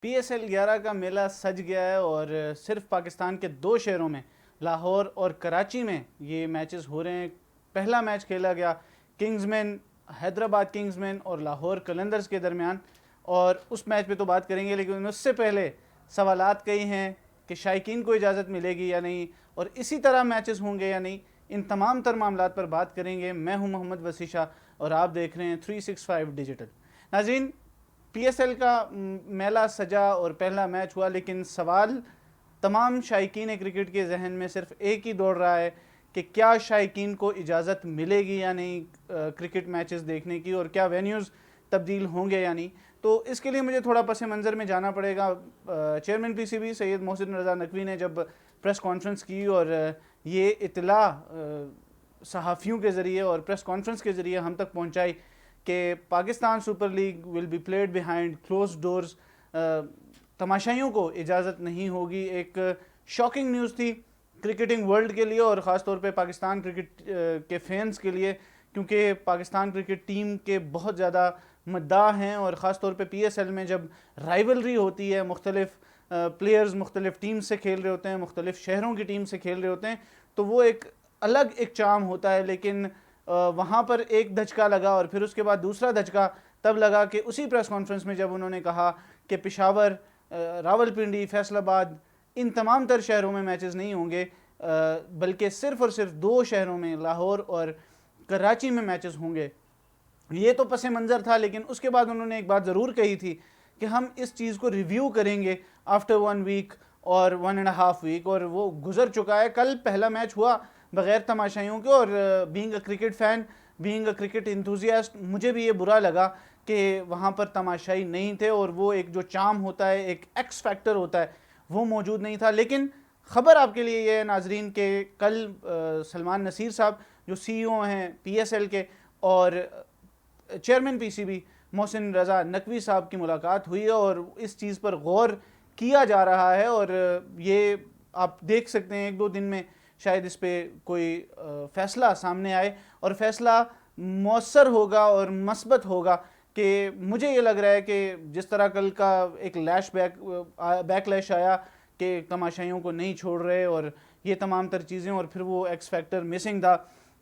PSL 11 का मेला सज गया है और सिर्फ पाकिस्तान के दो शहरों में लाहौर और कराची में ये मैचेस हो रहे हैं। पहला मैच खेला गया किंग्समैन हैदराबाद किंग्समैन और लाहौर कलंदर्स के दरमियान, और उस मैच पे तो बात करेंगे, लेकिन उससे पहले सवालात कई हैं कि शायकीन को इजाज़त मिलेगी या नहीं और इसी तरह मैचेस होंगे या नहीं। इन तमाम तर मामलात पर बात करेंगे। मैं हूं मोहम्मद वसीशा और आप देख रहे हैं 365 डिजिटल। नाज़रीन, PSL का मेला सजा और पहला मैच हुआ, लेकिन सवाल तमाम शायकीन क्रिकेट के जहन में सिर्फ एक ही दौड़ रहा है कि क्या शायकीन को इजाज़त मिलेगी या नहीं क्रिकेट मैचेस देखने की, और क्या वेन्यूज़ तब्दील होंगे या नहीं। तो इसके लिए मुझे थोड़ा पस मंज़र में जाना पड़ेगा। चेयरमैन PCB सैयद मोहसिन रज़ा नकवी ने जब प्रेस कॉन्फ्रेंस की और ये इतला सहाफ़ियों के ज़रिए और प्रेस कॉन्फ्रेंस के ज़रिए हम तक पहुँचाई कि Pakistan super league will be played behind closed doors, तमाशाइयों को इजाज़त नहीं होगी। एक शॉकिंग न्यूज़ थी क्रिकेटिंग वर्ल्ड के लिए और ख़ास तौर पे पाकिस्तान क्रिकेट के फैंस के लिए, क्योंकि पाकिस्तान क्रिकेट टीम के बहुत ज़्यादा मद्दाह हैं और ख़ास तौर पे PSL में जब राइवलरी होती है, मुख्तलिफ प्लेयर्स मुख्तलिफ टीम से खेल रहे होते हैं, मुख्तलिफ शहरों की टीम से खेल रहे होते हैं, तो वो एक अलग एक चार्म होता है। लेकिन वहाँ पर एक धचका लगा और फिर उसके बाद दूसरा धचका तब लगा कि उसी प्रेस कॉन्फ्रेंस में जब उन्होंने कहा कि पेशावर, रावलपिंडी, फैसलाबाद, इन तमाम तर शहरों में मैचेस नहीं होंगे, बल्कि सिर्फ और सिर्फ दो शहरों में लाहौर और कराची में मैचेस होंगे। ये तो पस मंज़र था, लेकिन उसके बाद उन्होंने एक बात ज़रूर कही थी कि हम इस चीज़ को रिव्यू करेंगे आफ्टर 1 वीक और 1.5 वीक, और वो गुजर चुका है। कल पहला मैच हुआ बग़ैर तमाशाइयों के, और being a cricket fan, being a cricket enthusiast, मुझे भी ये बुरा लगा कि वहाँ पर तमाशाई नहीं थे और वो एक जो चार्म होता है, एक एक्स फैक्टर होता है, वो मौजूद नहीं था। लेकिन ख़बर आपके लिए ये है नाजरीन के कल सलमान नसीर साहब जो CEO हैं PSL के और चेयरमैन PCB मोहसिन रज़ा नकवी साहब की मुलाकात हुई है और इस चीज़ पर गौर किया जा रहा है, और ये आप देख सकते हैं 1-2 दिन में शायद इस पर कोई फ़ैसला सामने आए और फ़ैसला मौसर होगा और मस्बत होगा। कि मुझे ये लग रहा है कि जिस तरह कल का एक बैकलैश आया कि तमाशाइयों को नहीं छोड़ रहे और ये तमाम तर चीज़ें, और फिर वो एक्स फैक्टर मिसिंग था,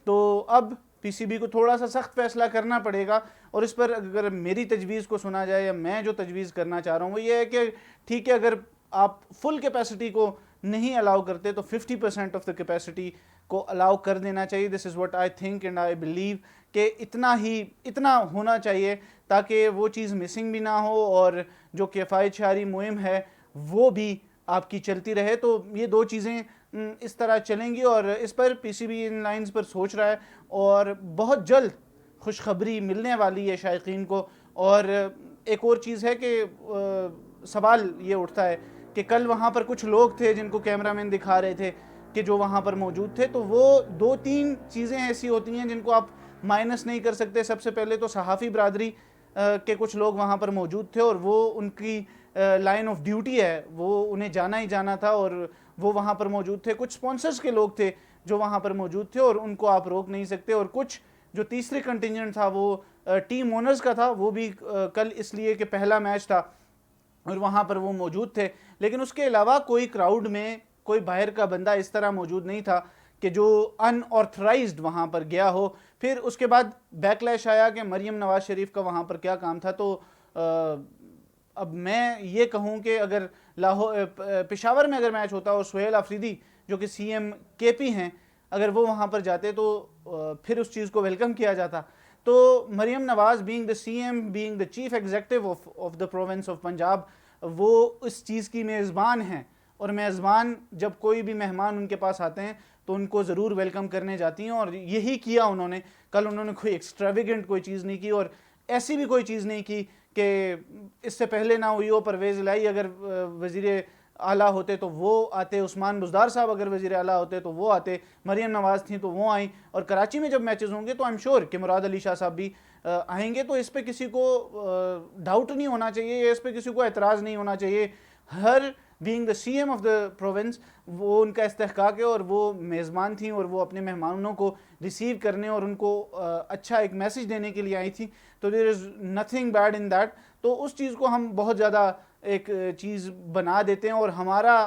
तो अब PCB को थोड़ा सा सख्त फैसला करना पड़ेगा। और इस पर अगर मेरी तजवीज़ को सुना जाए, या मैं जो तजवीज़ करना चाह रहा हूँ वो ये है कि ठीक है, अगर आप फुल कैपेसिटी को नहीं अलाउ करते तो 50% ऑफ द कैपेसिटी को अलाउ कर देना चाहिए। This is what I think and I believe कि इतना होना चाहिए ताकि वो चीज़ मिसिंग भी ना हो और जो किफ़ायतशारी मुहिम है वो भी आपकी चलती रहे। तो ये दो चीज़ें इस तरह चलेंगी और इस पर PCB इन लाइंस पर सोच रहा है और बहुत जल्द खुशखबरी मिलने वाली है शायकीन को। और एक और चीज़ है कि सवाल ये उठता है कि कल वहाँ पर कुछ लोग थे जिनको कैमरामैन दिखा रहे थे कि जो वहाँ पर मौजूद थे, तो वो 2-3 चीज़ें ऐसी होती हैं जिनको आप माइनस नहीं कर सकते। सबसे पहले तो सहाफ़ी बरादरी के कुछ लोग वहाँ पर मौजूद थे और वो उनकी लाइन ऑफ ड्यूटी है, वो उन्हें जाना ही जाना था और वो वहाँ पर मौजूद थे। कुछ स्पॉन्सर्स के लोग थे जो वहाँ पर मौजूद थे और उनको आप रोक नहीं सकते। और कुछ जो तीसरी कंटिजेंट था वो टीम ओनर्स का था, वो भी कल इसलिए कि पहला मैच था और वहाँ पर वो मौजूद थे। लेकिन उसके अलावा कोई क्राउड में कोई बाहर का बंदा इस तरह मौजूद नहीं था कि जो अनऑथराइज्ड वहाँ पर गया हो। फिर उसके बाद बैकलैश आया कि मरियम नवाज शरीफ का वहाँ पर क्या काम था। तो अब मैं ये कहूँ कि अगर लाहौर पेशावर में अगर मैच होता और सुहेल आफरीदी जो कि CM KP हैं, अगर वो वहाँ पर जाते तो फिर उस चीज़ को वेलकम किया जाता। तो Maryam Nawaz being the CM, being the chief executive of the province of Punjab, वो इस चीज़ की मेज़बान हैं और मेज़बान जब कोई भी मेहमान उनके पास आते हैं तो उनको ज़रूर वेलकम करने जाती हैं, और यही किया उन्होंने। कल उन्होंने कोई एक्स्ट्रावेगेंट कोई चीज़ नहीं की और ऐसी भी कोई चीज़ नहीं की कि इससे पहले ना हुई हो। परवेज़ इलाही अगर वज़ीर आला होते तो वो आते, उस्मान बुज़दार साहब अगर वज़ीर आला होते तो वो आते, मरियम नवाज़ थी तो वो आई। और कराची में जब मैचेस होंगे तो आई एम श्योर कि मुराद अली शाह साहब भी आएंगे। तो इस पर किसी को डाउट नहीं होना चाहिए, इस पर किसी को एतराज़ नहीं होना चाहिए। हर being the CM of the province, वो उनका इस्तेहकाक है और वो मेज़बान थी और वो अपने मेहमानों को रिसीव करने और उनको अच्छा एक मैसेज देने के लिए आई थी। तो there is nothing bad in that. तो उस चीज़ को हम बहुत ज़्यादा एक चीज़ बना देते हैं। और हमारा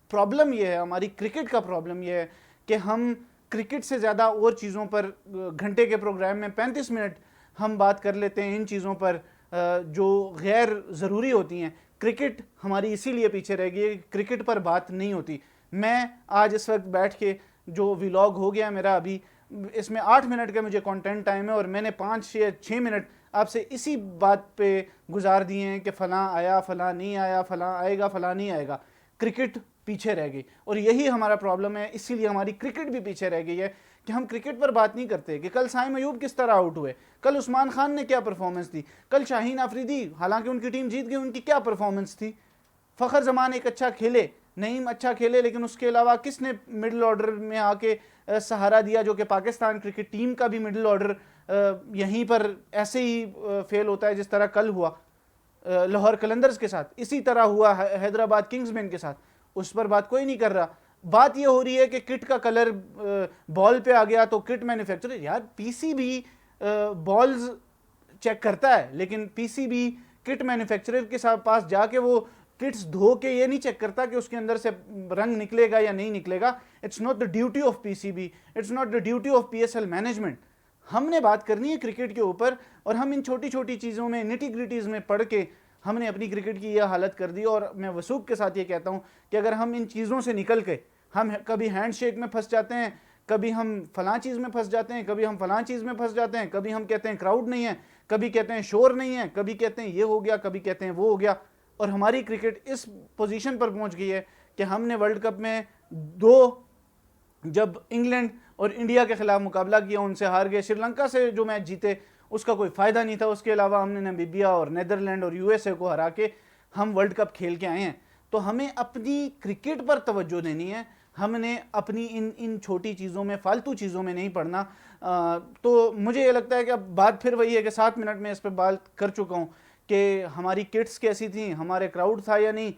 प्रॉब्लम ये है, हमारी क्रिकेट का प्रॉब्लम ये है कि हम क्रिकेट से ज़्यादा और चीज़ों पर घंटे के प्रोग्राम में 35 मिनट हम बात कर लेते हैं इन चीज़ों पर जो गैर ज़रूरी होती हैं। क्रिकेट हमारी इसीलिए पीछे रह गई है, क्रिकेट पर बात नहीं होती। मैं आज इस वक्त बैठ के जो व्लॉग हो गया मेरा अभी, इसमें 8 मिनट का मुझे कंटेंट टाइम है और मैंने 5 या 6 मिनट आपसे इसी बात पे गुजार दिए हैं कि फ़लाँ आया, फ़लाँ नहीं आया, फ़लाँ आएगा, फ़लाँ नहीं आएगा। क्रिकेट पीछे रह गई और यही हमारा प्रॉब्लम है। इसीलिए हमारी क्रिकेट भी पीछे रह गई है कि हम क्रिकेट पर बात नहीं करते कि कल साइम अयूब किस तरह आउट हुए, कल उस्मान खान ने क्या परफॉर्मेंस दी, कल शाहीन आफरीदी, हालांकि उनकी टीम जीत गई, उनकी क्या परफॉर्मेंस थी। फ़खर जमान एक अच्छा खेले, नईम अच्छा खेले, लेकिन उसके अलावा किसने मिडिल ऑर्डर में आके सहारा दिया, जो कि पाकिस्तान क्रिकेट टीम का भी मिडिल ऑर्डर यहीं पर ऐसे ही फेल होता है जिस तरह कल हुआ लाहौर कलंदर्स के साथ, इसी तरह हुआ हैदराबाद किंग्समैन के साथ। उस पर बात कोई नहीं कर रहा। बात यह हो रही है कि किट का कलर बॉल पे आ गया तो किट मैन्युफैक्चरर, यार पीसीबी बॉल्स चेक करता है, लेकिन पीसीबी किट मैन्युफैक्चरर के साथ पास जाके वो किट्स धो के ये नहीं चेक करता कि उसके अंदर से रंग निकलेगा या नहीं निकलेगा। It's not the duty of PCB, it's not the duty of PSL management. हमने बात करनी है क्रिकेट के ऊपर और हम इन छोटी छोटी चीज़ों में, निटी ग्रिटीज़ में पढ़ के हमने अपनी क्रिकेट की यह हालत कर दी। और मैं वसूख के साथ ये कहता हूँ कि अगर हम इन चीज़ों से निकल के, हम कभी हैंडशेक में फंस जाते हैं, कभी हम फलां चीज़ में फंस जाते हैं, कभी हम फलां चीज़ में फंस जाते हैं, कभी हम कहते हैं क्राउड नहीं है, कभी कहते हैं शोर नहीं है, कभी कहते हैं ये हो गया, कभी कहते हैं वो हो गया। और हमारी क्रिकेट इस पोजीशन पर पहुंच गई है कि हमने वर्ल्ड कप में जब इंग्लैंड और इंडिया के खिलाफ मुकाबला किया, उनसे हार गए। श्रीलंका से जो मैच जीते उसका कोई फ़ायदा नहीं था। उसके अलावा हमने नामीबिया और नीदरलैंड और यूएसए को हरा के हम वर्ल्ड कप खेल के आए हैं। तो हमें अपनी क्रिकेट पर तवज्जो देनी है, हमने अपनी इन छोटी चीज़ों में, फालतू चीज़ों में नहीं पढ़ना। तो मुझे ये लगता है कि अब बात फिर वही है कि 7 मिनट में इस पर बात कर चुका हूँ कि हमारी किट्स कैसी थी, हमारे क्राउड था या नहीं,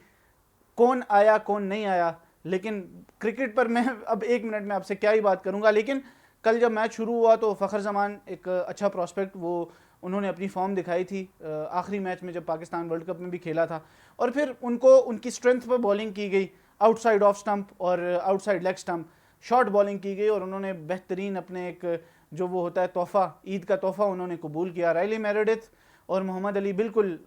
कौन आया कौन नहीं आया। लेकिन क्रिकेट पर मैं अब 1 मिनट में आपसे क्या ही बात करूंगा। लेकिन कल जब मैच शुरू हुआ तो फ़खर जमान एक अच्छा प्रॉस्पेक्ट, वो उन्होंने अपनी फॉर्म दिखाई थी आखिरी मैच में जब पाकिस्तान वर्ल्ड कप में भी खेला था। और फिर उनको उनकी स्ट्रेंथ पर बॉलिंग की गई, आउटसाइड ऑफ स्टंप और outside leg stump, short bowling की गई और उन्होंने बेहतरीन अपने एक जो वो होता है तोहफ़ा, ईद का तोहफ़ा उन्होंने कबूल किया। राइली मेरेडिथ और मोहम्मद अली बिल्कुल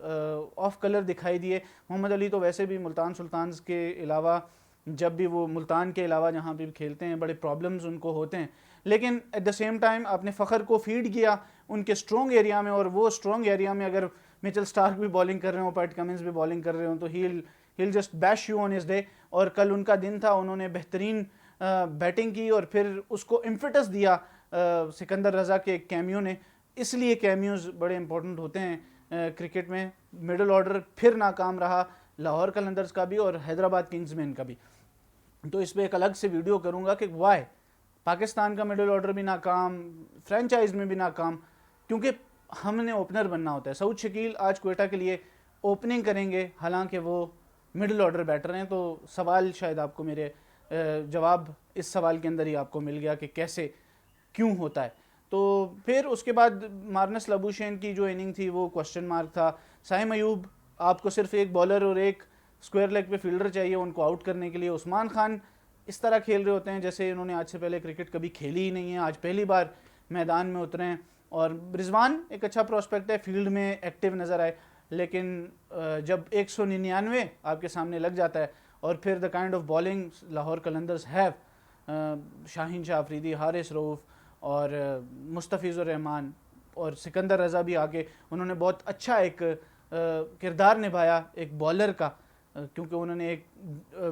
ऑफ कलर दिखाई दिए। मोहम्मद अली तो वैसे भी मुल्तान सुल्तान के अलावा, जब भी वो मुल्तान के अलावा जहाँ भी खेलते हैं बड़े प्रॉब्लम्स उनको होते हैं, लेकिन एट द सेम टाइम आपने फ़खर को फीड किया उनके स्ट्रॉन्ग एरिया में। और वो स्ट्रॉन्ग एरिया में अगर मिचेल स्टार्क भी बॉलिंग कर रहे हो, पैट कमिंस भी बॉलिंग कर रहे हो, तो he'll just bash you on his day. और कल उनका दिन था, उन्होंने बेहतरीन बैटिंग की और फिर उसको इम्फिटस दिया सिकंदर रज़ा के कैमियो ने। इसलिए कैमियोज बड़े इंपॉर्टेंट होते हैं क्रिकेट में। मिडिल ऑर्डर फिर नाकाम रहा, लाहौर कलंदर्स का भी और हैदराबाद किंग्समैन का भी। तो इस पर एक अलग से वीडियो करूंगा कि वाई पाकिस्तान का मिडिल ऑर्डर भी नाकाम, फ्रेंचाइज में भी नाकाम, क्योंकि हमने ओपनर बनना होता है। सऊद शकील आज क्वेटा के लिए ओपनिंग करेंगे, हालांकि वो मिडिल ऑर्डर बैटर हैं। तो सवाल शायद आपको मेरे जवाब इस सवाल के अंदर ही आपको मिल गया कि कैसे क्यों होता है। तो फिर उसके बाद मार्नस लबूशेन की जो इनिंग थी वो क्वेश्चन मार्क था। साइम अयूब, आपको सिर्फ एक बॉलर और एक स्क्वायर लेग पे फील्डर चाहिए उनको आउट करने के लिए। उस्मान खान इस तरह खेल रहे होते हैं जैसे इन्होंने आज से पहले क्रिकेट कभी खेली ही नहीं है, आज पहली बार मैदान में उतरे हैं। और रिजवान एक अच्छा प्रोस्पेक्ट है, फील्ड में एक्टिव नज़र आए, लेकिन जब 199 आपके सामने लग जाता है और फिर the kind of bowling Lahore Qalandars have, Shaheen Shah Afridi, Haris Rauf और मुस्तफ़िज़ुर रहमान और सिकंदर रज़ा भी आके उन्होंने बहुत अच्छा एक किरदार निभाया एक बॉलर का, क्योंकि उन्होंने एक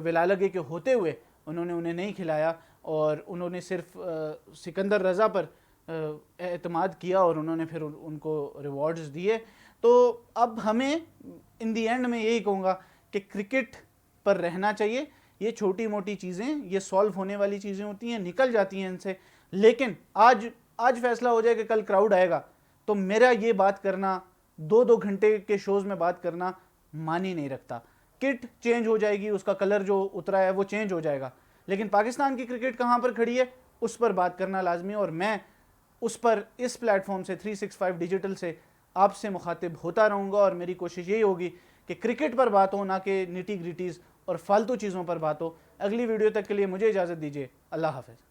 विला लगे के होते हुए उन्होंने उन्हें नहीं खिलाया और उन्होंने सिर्फ सिकंदर रज़ा पर एतमाद किया और उन्होंने फिर उनको रिवॉर्ड्स दिए। तो अब हमें इन दी एंड में यही कहूँगा कि क्रिकेट पर रहना चाहिए। ये छोटी मोटी चीज़ें, ये सॉल्व होने वाली चीज़ें होती हैं, निकल जाती हैं इनसे। लेकिन आज फैसला हो जाए कि कल क्राउड आएगा, तो मेरा ये बात करना, 2-2 घंटे के शोज़ में बात करना मान ही नहीं रखता। किट चेंज हो जाएगी, उसका कलर जो उतरा है वो चेंज हो जाएगा, लेकिन पाकिस्तान की क्रिकेट कहाँ पर खड़ी है उस पर बात करना लाजमी है। और मैं उस पर इस प्लेटफॉर्म से 365 डिजिटल से आपसे मुखातिब होता रहूँगा और मेरी कोशिश यही होगी कि क्रिकेट पर बात हो, ना कि निटी ग्रिटीज़ और फालतू चीज़ों पर बात हो। अगली वीडियो तक के लिए मुझे इजाज़त दीजिए। अल्लाह हाफ़िज़।